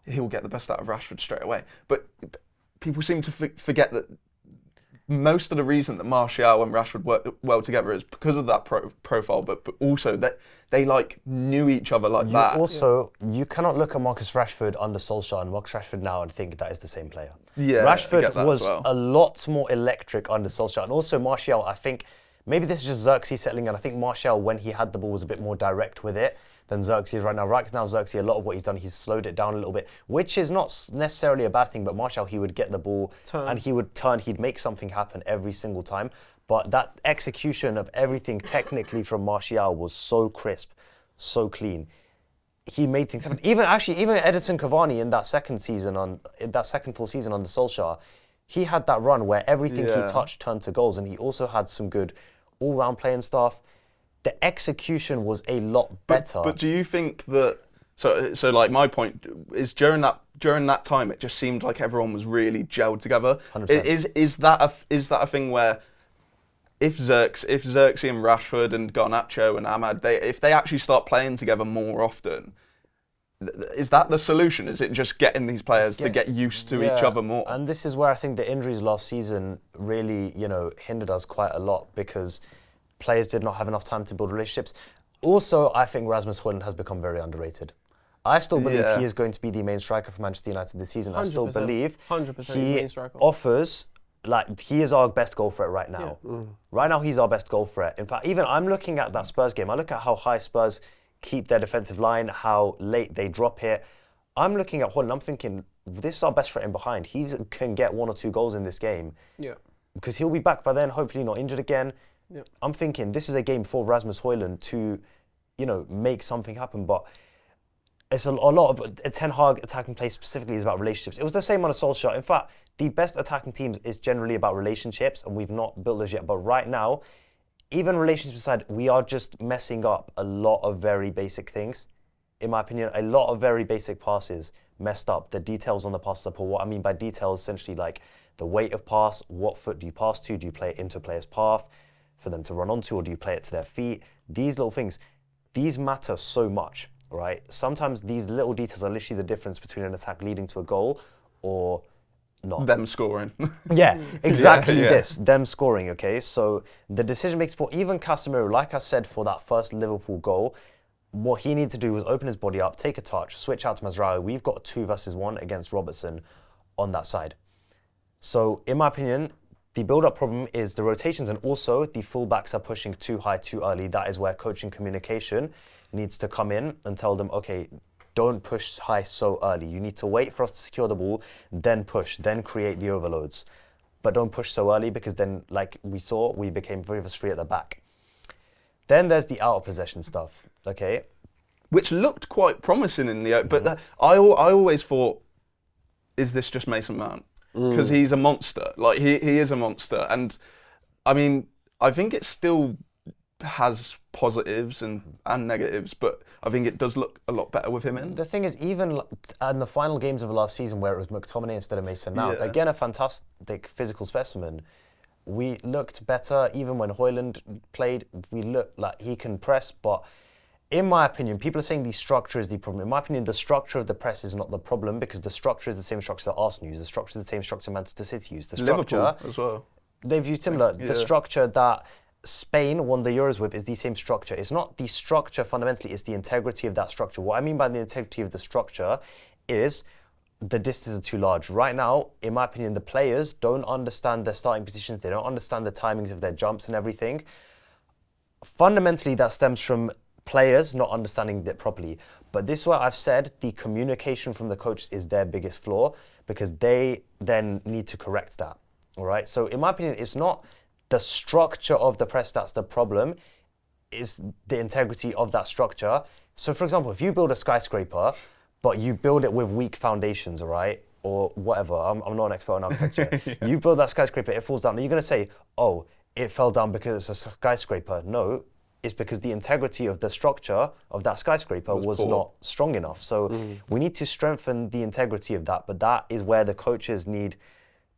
he'll get the best out of Rashford straight away. But people seem to forget that most of the reason that Martial and Rashford work well together is because of that profile, but also that they like knew each other like that. Also, you cannot look at Marcus Rashford under Solskjaer and Marcus Rashford now and think that is the same player. Yeah, Rashford was a lot more electric under Solskjaer, and also Martial. I think maybe this is just Xerxes settling in. I think Martial, when he had the ball, was a bit more direct with it than Xerxes is right now. Right now, Xerxes, a lot of what he's done, he's slowed it down a little bit, which is not necessarily a bad thing, but Martial, he would get the ball and he would turn, he'd make something happen every single time. But that execution of everything technically from Martial was so crisp, so clean. He made things happen. Even Edison Cavani in that second full season under Solskjaer, he had that run where everything he touched turned to goals, and he also had some good all-round play and stuff. The execution was a lot better. But do you think that so like my point is during that time it just seemed like everyone was really gelled together. 100%. Is that a thing where if Xerxes and Rashford and Garnacho and Ahmad, if they actually start playing together more often, is that the solution? Is it just getting these players to get used to each other more? And this is where I think the injuries last season really, hindered us quite a lot, because players did not have enough time to build relationships. Also, I think Rasmus Højlund has become very underrated. I still believe he is going to be the main striker for Manchester United this season. 100%, I still believe 100% he offers, he is our best goal threat right now. Yeah. Right now, he's our best goal threat. In fact, even I'm looking at that Spurs game. I look at how high Spurs keep their defensive line, how late they drop it. I'm looking at Højlund, I'm thinking, this is our best threat in behind. He can get 1 or 2 goals in this game. Yeah. Because he'll be back by then, hopefully not injured again. Yep. I'm thinking this is a game for Rasmus Højlund to, make something happen. But it's a lot of Ten Hag attacking play specifically is about relationships. It was the same on a Solskjaer. In fact, the best attacking teams is generally about relationships, and we've not built those yet. But right now, even relationships aside, we are just messing up a lot of very basic things. In my opinion, a lot of very basic passes messed up. The details on the pass support. What I mean by details, essentially like the weight of pass, what foot do you pass to? Do you play it into a player's path for them to run onto, or do you play it to their feet? These little things, these matter so much, right? Sometimes these little details are literally the difference between an attack leading to a goal or not. Them scoring. Yeah, exactly them scoring, okay? So the decision makes for even Casemiro, like I said, for that first Liverpool goal, what he needed to do was open his body up, take a touch, switch out to Mazraoui. We've got 2 versus 1 against Robertson on that side. So in my opinion, the build-up problem is the rotations, and also the fullbacks are pushing too high too early. That is where coaching communication needs to come in and tell them, okay, don't push high so early. You need to wait for us to secure the ball, then push, then create the overloads. But don't push so early, because then, like we saw, we became 3 vs 3 at the back. Then there's the out of possession stuff, okay? Which looked quite promising in the... But I always thought, is this just Mason Mount? Because he's a monster. Like, he is a monster. And, I mean, I think it still has positives and negatives, but I think it does look a lot better with him in. The thing is, even in the final games of last season where it was McTominay instead of Mason Mount, again, a fantastic physical specimen, we looked better. Even when Højlund played, we looked like he can press, but in my opinion, people are saying the structure is the problem. In my opinion, the structure of the press is not the problem, because the structure is the same structure that Arsenal use. The structure is the same structure Manchester City use. The structure, Liverpool as well. They've used similar. The structure that Spain won the Euros with is the same structure. It's not the structure fundamentally, it's the integrity of that structure. What I mean by the integrity of the structure is the distances are too large. Right now, in my opinion, the players don't understand their starting positions. They don't understand the timings of their jumps and everything. Fundamentally, that stems from players not understanding it properly. But this is where I've said the communication from the coaches is their biggest flaw, because they then need to correct that. All right. So in my opinion, it's not the structure of the press that's the problem, is the integrity of that structure. So for example, if you build a skyscraper, but you build it with weak foundations, all right, or whatever, I'm not an expert on architecture. You build that skyscraper, it falls down. Are you going to say, oh, it fell down because it's a skyscraper? No. Is because the integrity of the structure of that skyscraper was not strong enough. So we need to strengthen the integrity of that, but that is where the coaches need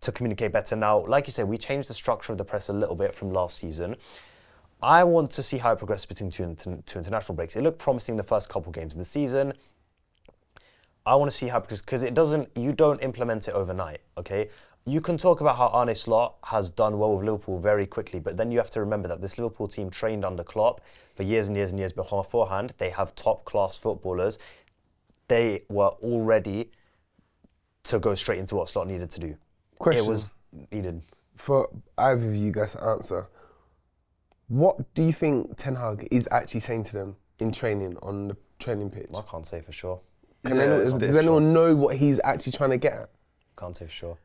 to communicate better. Now, like you said, we changed the structure of the press a little bit from last season. I want to see how it progresses between two international breaks. It looked promising the first couple games of the season. I want to see how, because you don't implement it overnight, okay? You can talk about how Arne Slot has done well with Liverpool very quickly, but then you have to remember that this Liverpool team trained under Klopp for years and years and years beforehand. They have top-class footballers. They were all ready to go straight into what Slot needed to do. Question. It was needed. For either of you guys to answer, what do you think Ten Hag is actually saying to them in training on the training pitch? I can't say for sure. Does anyone know what he's actually trying to get at? Can't say for sure.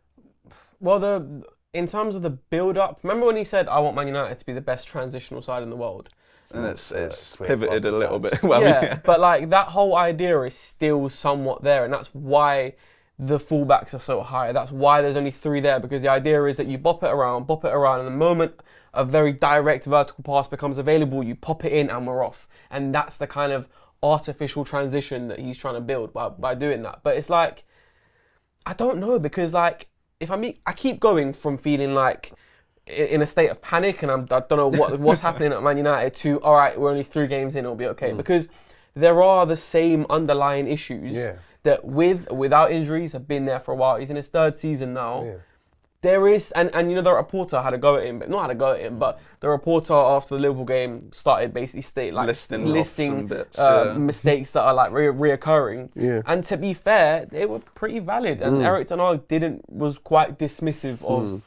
Well, in terms of the build-up, remember when he said, I want Man United to be the best transitional side in the world? And it's pivoted a little bit. But like that whole idea is still somewhat there, and that's why the fullbacks are so high. That's why there's only 3 there, because the idea is that you bop it around, and the moment a very direct vertical pass becomes available, you pop it in and we're off. And that's the kind of artificial transition that he's trying to build by doing that. But it's like, I don't know, because like, I keep going from feeling like in a state of panic and I don't know what's happening at Man United to, all right, we're only 3 games in, it'll be okay. Because there are the same underlying issues that without injuries have been there for a while. He's in his 3rd season now. Yeah. There is, and the reporter had a go at him, but not had a go at him, but the reporter after the Liverpool game started basically listing mistakes that are like reoccurring. Yeah. And to be fair, they were pretty valid. And Erik ten Hag was quite dismissive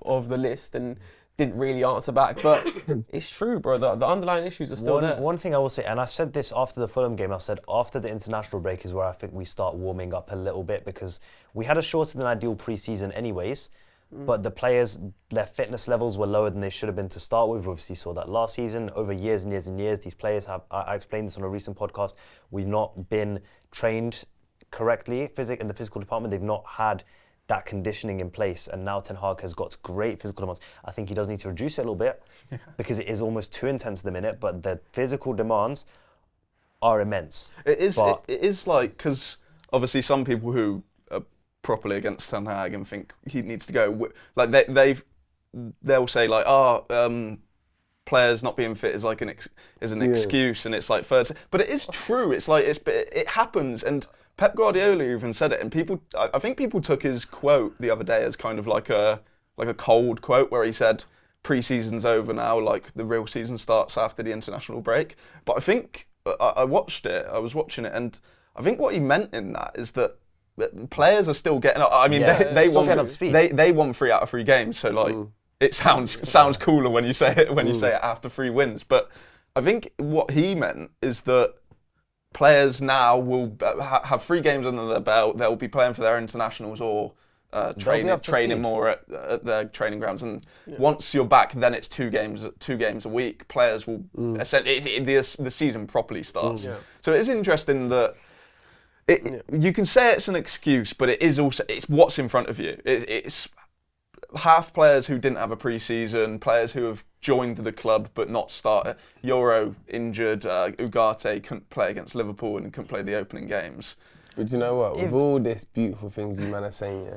of the list and didn't really answer back. But it's true, bro. The underlying issues are still there. One thing I will say, and I said this after the Fulham game, I said after the international break is where I think we start warming up a little bit, because we had a shorter than ideal pre-season anyways. But the players, their fitness levels were lower than they should have been to start with. We obviously saw that last season. Over years and years and years, these players have, I explained this on a recent podcast, we've not been trained correctly in the physical department. They've not had that conditioning in place. And now Ten Hag has got great physical demands. I think he does need to reduce it a little bit because it is almost too intense at the minute. But the physical demands are immense. It is like, because obviously some people who properly against Ten Hag and think he needs to go. Like they'll say like, players not being fit is like an excuse, and it's like third. But it is true. It's like it happens, and Pep Guardiola even said it. And I think people took his quote the other day as kind of like a cold quote where he said, "Pre-season's over now. Like the real season starts after the international break." But I think I watched it. I was watching it, and I think what he meant in that is that players are still getting up. I mean, they won 3 out of 3 games, so like it sounds cooler when you say it after 3 wins. But I think what he meant is that players now will have 3 games under their belt. They'll be playing for their internationals or training more at their training grounds. And once you're back, then it's 2 games a week. Players will the season properly starts. So it is interesting that. You can say it's an excuse, but it's what's in front of you. It's half players who didn't have a pre-season, players who have joined the club but not started. Euro injured, Ugarte couldn't play against Liverpool and couldn't play the opening games. But you know what? With all these beautiful things you man are saying,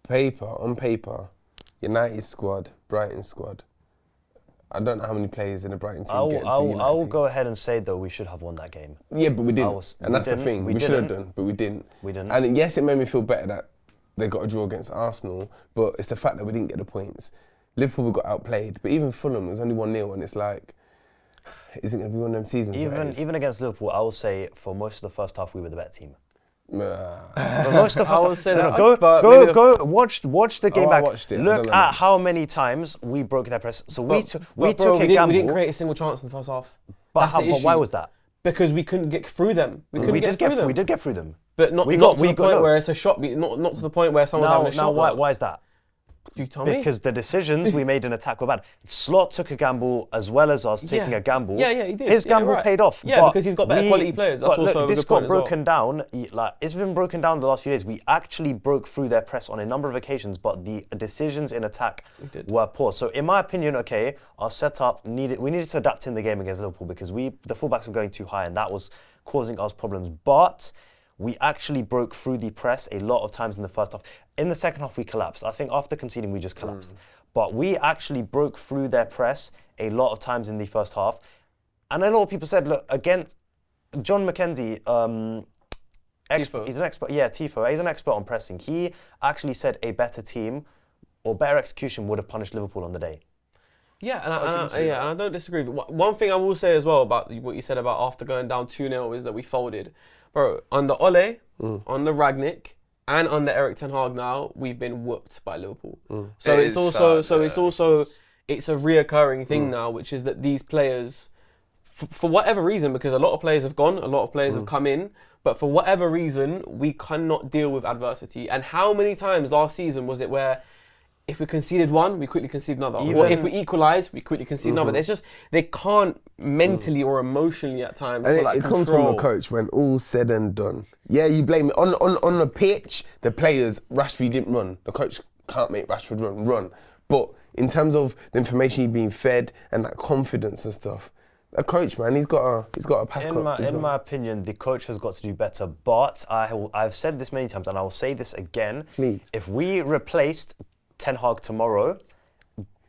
on paper, United squad, Brighton squad. I don't know how many players in the Brighton team get into United. I will go ahead and say, though, we should have won that game. Yeah, but we didn't. And that's the thing. We should have done, but we didn't. And yes, it made me feel better that they got a draw against Arsenal, but it's the fact that we didn't get the points. Liverpool got outplayed, but even Fulham was only 1-0, and it's like, isn't it going to be one of them seasons? Even against Liverpool, I will say for most of the first half, we were the better team. For most of the first half, go watch the game back. Look at how many times we broke their press. So we took a gamble. We didn't create a single chance in the first half. But why was that? Because we couldn't get through them. We did get through them. But not to the point where it's a shot. Not to the point where someone's having a shot. Now, why is that? You tell me. Because the decisions we made in attack were bad. Slot took a gamble as well as us taking a gamble. Yeah, he did. His gamble paid off. Yeah, because he's got better quality players. That's also a good point. This got broken down. Like, it's been broken down the last few days. We actually broke through their press on a number of occasions, but the decisions in attack were poor. So in my opinion, our setup we needed to adapt in the game against Liverpool because the fullbacks were going too high and that was causing us problems. But we actually broke through the press a lot of times in the first half. In the second half, we collapsed. I think after conceding, we just collapsed. But we actually broke through their press a lot of times in the first half. And I know what people said, look, against John McKenzie, he's an expert. Yeah, Tifo. He's an expert on pressing. He actually said a better team or better execution would have punished Liverpool on the day. Yeah, and I don't disagree. But one thing I will say as well about what you said about after going down 2-0 is that we folded. Bro, under Ole, under Ragnick, and under Erik ten Hag now, we've been whooped by Liverpool. So it's also it's a reoccurring thing now, which is that these players, for whatever reason, because a lot of players have gone, a lot of players have come in, but for whatever reason, we cannot deal with adversity. And how many times last season was it where if we conceded one, we quickly concede another. Or if we equalise, we quickly concede another. It's just, they can't mentally or emotionally at times and for that it control. comes from the coach when all's said and done. Yeah, you blame it. On the pitch, the players, Rashford didn't run. The coach can't make Rashford run. But in terms of the information he's being fed and that confidence and stuff, a coach, man, he's got to pack up. In my opinion, the coach has got to do better. But I've said this many times, and I will say this again. Please. If we replaced Ten Hag tomorrow,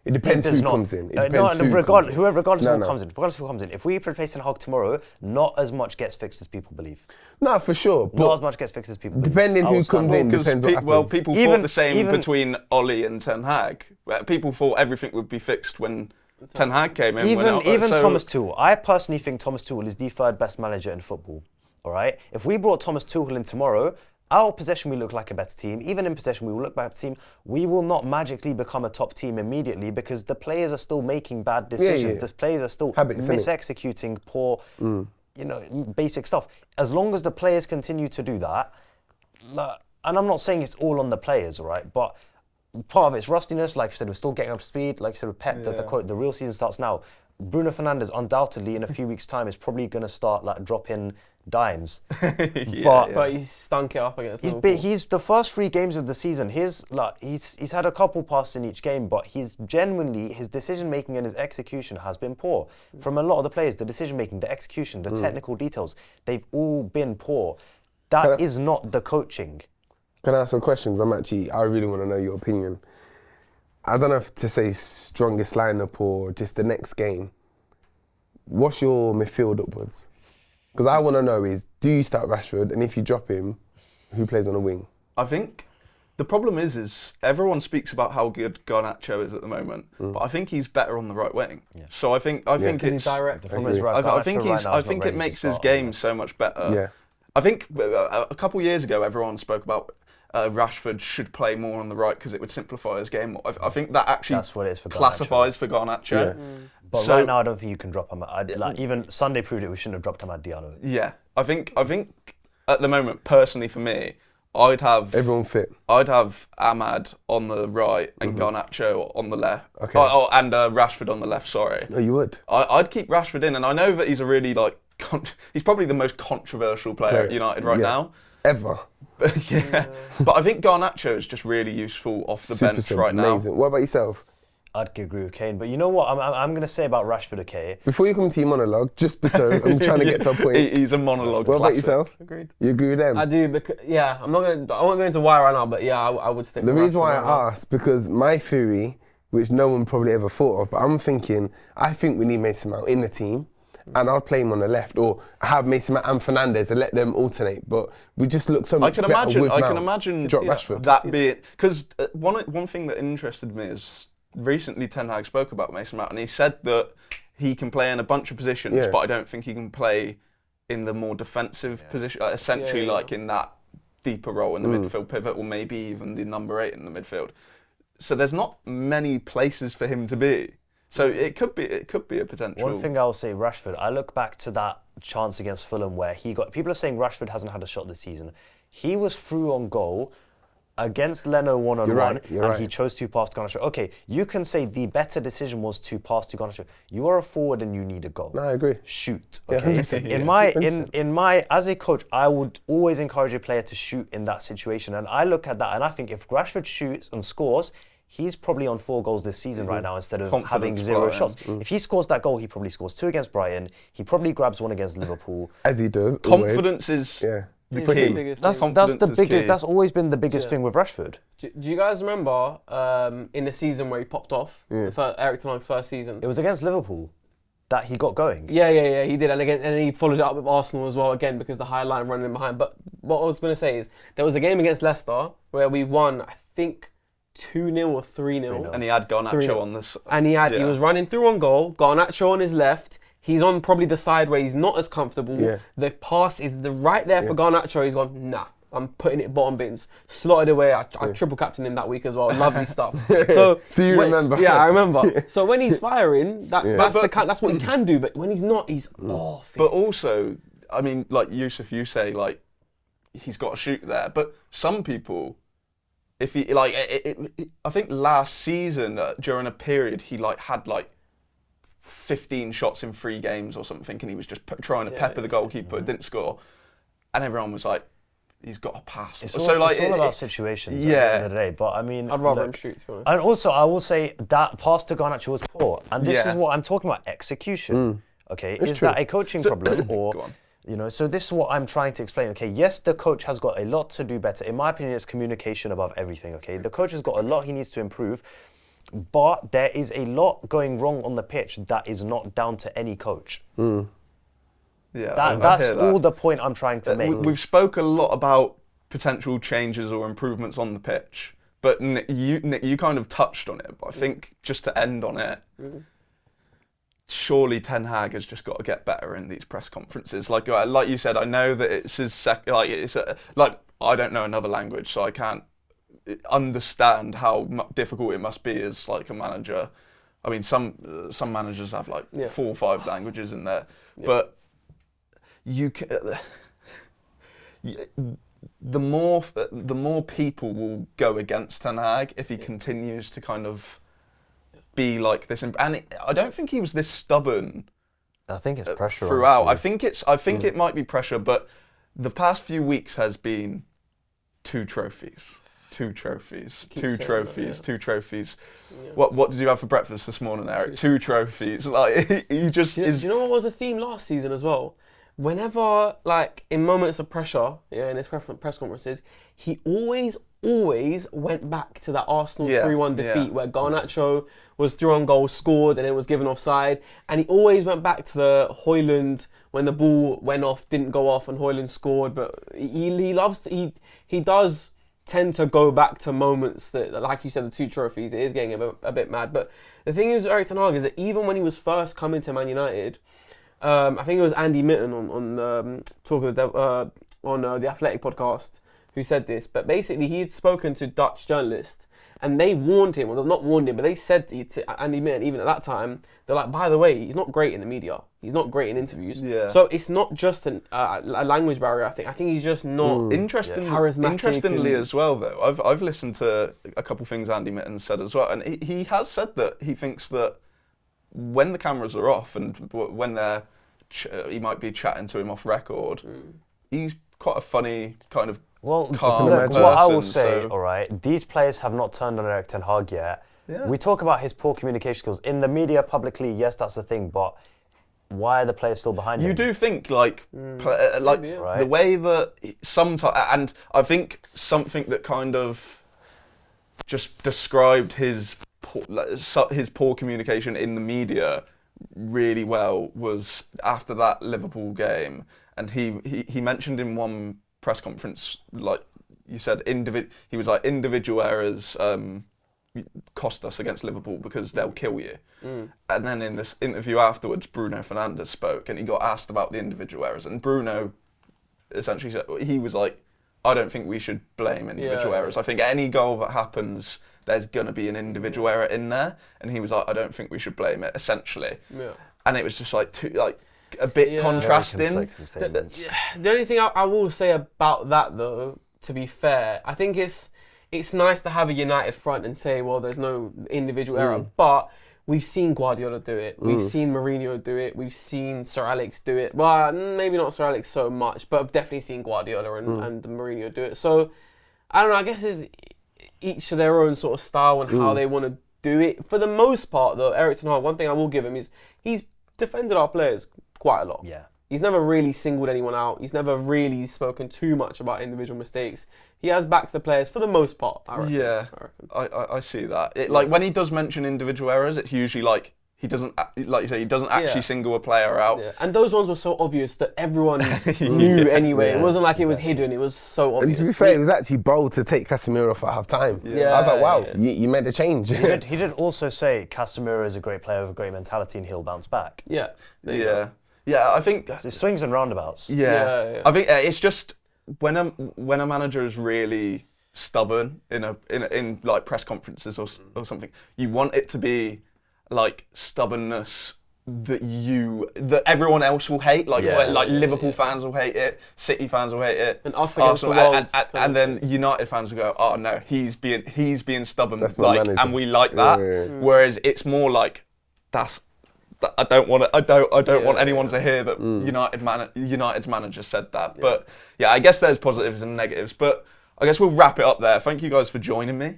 it depends who comes in. Regardless of who comes in. If we replace Ten Hag tomorrow, not as much gets fixed as people believe. No, for sure. Not as much gets fixed as people believe. Depending who comes in, depends what happens. Well, people thought the same between Ole and Ten Hag. People thought everything would be fixed when Ten Hag came in. Even Thomas Tuchel. I personally think Thomas Tuchel is the third best manager in football. All right? If we brought Thomas Tuchel in tomorrow, out of possession, we look like a better team. Even in possession, we will look like a better team. We will not magically become a top team immediately because the players are still making bad decisions. The players are still mis-executing poor, basic stuff. As long as the players continue to do that, and I'm not saying it's all on the players, all right, but part of it's rustiness. Like I said, we're still getting up to speed. Like I said with Pep, the quote, the real season starts now. Bruno Fernandes, undoubtedly, in a few weeks' time, is probably going to start dropping dimes. But he's stunk it up against Liverpool. He's the first 3 games of the season. He's had a couple passes in each game, but his decision making and his execution has been poor. From a lot of the players, the decision making, the execution, the technical details, they've all been poor. That is not the coaching. Can I ask some questions? I really want to know your opinion. I don't know if to say strongest lineup or just the next game. What's your midfield upwards? Because I want to know is, do you start Rashford, and if you drop him, who plays on the wing? I think the problem is everyone speaks about how good Garnacho is at the moment, but I think he's better on the right wing. Yeah. So I think it's he's direct. I think it makes his game so much better. Yeah. I think a couple of years ago everyone spoke about Rashford should play more on the right because it would simplify his game. I think that actually classifies for Garnacho. Yeah. But right now I don't think you can drop him. Even Sunday proved it. We shouldn't have dropped him at Diallo. Yeah, I think at the moment, personally for me, I'd have everyone fit. I'd have Ahmad on the right and Garnacho on the left. Okay. And Rashford on the left. Sorry. Oh, you would. I'd keep Rashford in, and I know that he's a really he's probably the most controversial player at United right now. Ever. But I think Garnacho is just really useful off the bench right now. What about yourself? I'd agree with Kane, but you know what I'm going to say about Rashford, okay? Before you come to your monologue, just because I'm trying to get to a point. He's a monologue. What about yourself? Agreed. You agree with them? I do, because I won't go into why right now, but I would stick with Rashford. The reason why I asked, because my theory, which no one probably ever thought of, but I'm thinking, I think we need Mason Mount in the team, and I'll play him on the left, or have Mason Mount and Fernandes and let them alternate. But we just look so much better with Mount. I can imagine drop Rashford. That be it. Because one thing that interested me is recently Ten Hag spoke about Mason Mount, and he said that he can play in a bunch of positions, but I don't think he can play in the more defensive position, essentially like in that deeper role in the midfield pivot, or maybe even the number 8 in the midfield. So there's not many places for him to be. So it could be a potential. One thing I'll say, Rashford, I look back to that chance against Fulham where people are saying Rashford hasn't had a shot this season. He was through on goal against Leno one-on-one, and he chose to pass to Garnacho. Okay, you can say the better decision was to pass to Garnacho. You are a forward and you need a goal. No, I agree. Shoot. Okay. In my as a coach, I would always encourage a player to shoot in that situation. And I look at that and I think if Rashford shoots and scores, he's probably on 4 goals this season right now instead of having 0 shots. If he scores that goal, he probably scores 2 against Brighton. He probably grabs 1 against Liverpool. As he does. Confidence is That's the biggest thing. That's the is biggest. key. That's always been the biggest thing with Rashford. Do you guys remember in the season where he popped off, Eric Ten Hag's first season? It was against Liverpool that he got going. Yeah, he did, and he followed it up with Arsenal as well again because the high line running behind. But what I was going to say is there was a game against Leicester where we won, I think 2-0 or 3-0. And he had Garnacho on this. And he was running through on goal, Garnacho on his left. He's on probably the side where he's not as comfortable. Yeah. The pass is right there for Garnacho. He's gone, nah, I'm putting it bottom bins. Slotted away. I triple captained him that week as well. Lovely stuff. So you remember? Yeah, I remember. So when he's firing, that's what he can do. But when he's not, he's off. But also, I mean, like Yusuf, you say like he's got to shoot there. But some people, if he like, I think last season during a period he like had like 15 shots in 3 games or something, and he was just trying to pepper the goalkeeper, didn't score, and everyone was like, he's got a pass. It's all about situations at the end of the day. But I mean, I'd rather him shoot, to be honest. And also, I will say that pass to Garnacho was poor, and this is what I'm talking about: execution. Okay, is that a coaching problem or? You know, so this is what I'm trying to explain. Okay, yes, the coach has got a lot to do better. In my opinion, it's communication above everything. Okay, the coach has got a lot he needs to improve. But there is a lot going wrong on the pitch that is not down to any coach. Yeah, that's all the point I'm trying to make. We've spoke a lot about potential changes or improvements on the pitch, but Nick, you kind of touched on it. But I think just to end on it, surely Ten Hag has just got to get better in these press conferences. Like you said, I know that it's his I don't know another language, so I can't understand how difficult it must be as like a manager. I mean, some managers have like 4 or 5 languages in there, but you can, the more people will go against Ten Hag if he continues to kind of be like this. And I don't think he was this stubborn. I think it's pressure throughout. Honestly. I think it might be pressure, but the past few weeks has been 2 trophies. 2 trophies. Yeah. What did you have for breakfast this morning, Eric? 2 trophies. Like he just is. Do you know what was a theme last season as well? Whenever, like, in moments of pressure, in his press conferences, he always went back to that Arsenal 3-1 defeat where Garnacho was through on goal, scored, and it was given offside. And he always went back to the Højlund when the ball went off, didn't go off, and Højlund scored. But he does tend to go back to moments that, like you said, the 2 trophies, it is getting a bit mad. But the thing is, Eric Ten Hag, is that even when he was first coming to Man United, I think it was Andy Mitten on Talk of the on the Athletic podcast who said this. But basically, he had spoken to Dutch journalists, and they warned him, well, not warned him, but they said to Andy Mitten, even at that time, they're like, by the way, he's not great in the media. He's not great in interviews. Yeah. So it's not just a language barrier. I think he's just not charismatic. Interestingly, as well, though, I've listened to a couple things Andy Mitten said as well, and he has said that he thinks that when the cameras are off and when he might be chatting to him off record, he's quite a funny kind of calm person. What I will say, all right, these players have not turned on Eric Ten Hag yet. Yeah. We talk about his poor communication skills in the media publicly. Yes, that's the thing, but why are the players still behind him? You do think the way that sometimes, and I think something that kind of just described his poor communication in the media really well was after that Liverpool game, and he mentioned in one press conference, like you said, he was like, individual errors cost us against Liverpool because they'll kill you. And then in this interview afterwards, Bruno Fernandes spoke and he got asked about the individual errors, and Bruno essentially said, he was like, I don't think we should blame individual errors. I think any goal that happens, there's going to be an individual error in there. And he was like, I don't think we should blame it, essentially. Yeah. And it was just like a bit contrasting. The only thing I will say about that, though, to be fair, I think it's nice to have a united front and say, well, there's no individual error. But we've seen Guardiola do it. We've seen Mourinho do it. We've seen Sir Alex do it. Well, maybe not Sir Alex so much, but I've definitely seen Guardiola and Mourinho do it. So, I don't know, I guess it's each of their own sort of style and how they want to do it. For the most part, though, Eric Ten Hag, one thing I will give him is he's defended our players quite a lot. Yeah. He's never really singled anyone out. He's never really spoken too much about individual mistakes. He has backed the players for the most part, I reckon. Yeah, I see that. Like when he does mention individual errors, it's usually like he doesn't, like you say, he doesn't actually single a player out. Yeah. And those ones were so obvious that everyone knew anyway. It wasn't like it was hidden. It was so obvious. And to be fair, it was actually bold to take Casemiro off at half time. Yeah. I was like, wow, you made a change. He did also say Casemiro is a great player with a great mentality and he'll bounce back. Yeah. Yeah, I think So swings and roundabouts. Yeah. I think it's just when a manager is really stubborn in like press conferences or something, you want it to be like stubbornness that everyone else will hate. Like Liverpool fans will hate it, City fans will hate it, and us against the world, and then United fans will go, oh no, he's being stubborn, That's like, and we like that. Whereas it's more like I don't want anyone to hear that United's manager said that. But yeah, I guess there's positives and negatives. But I guess we'll wrap it up there. Thank you guys for joining me.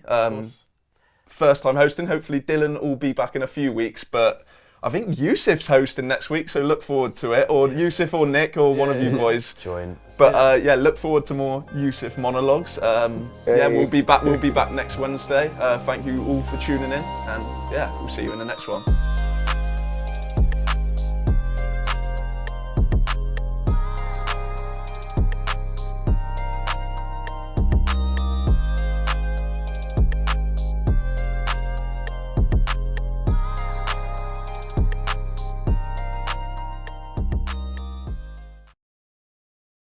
First time hosting. Hopefully Dylan will be back in a few weeks. But I think Yusuf's hosting next week, so look forward to it. Or Yusuf or Nick or one of you boys Join. But look forward to more Yusuf monologues. We'll be back. We'll be back next Wednesday. Thank you all for tuning in, and we'll see you in the next one.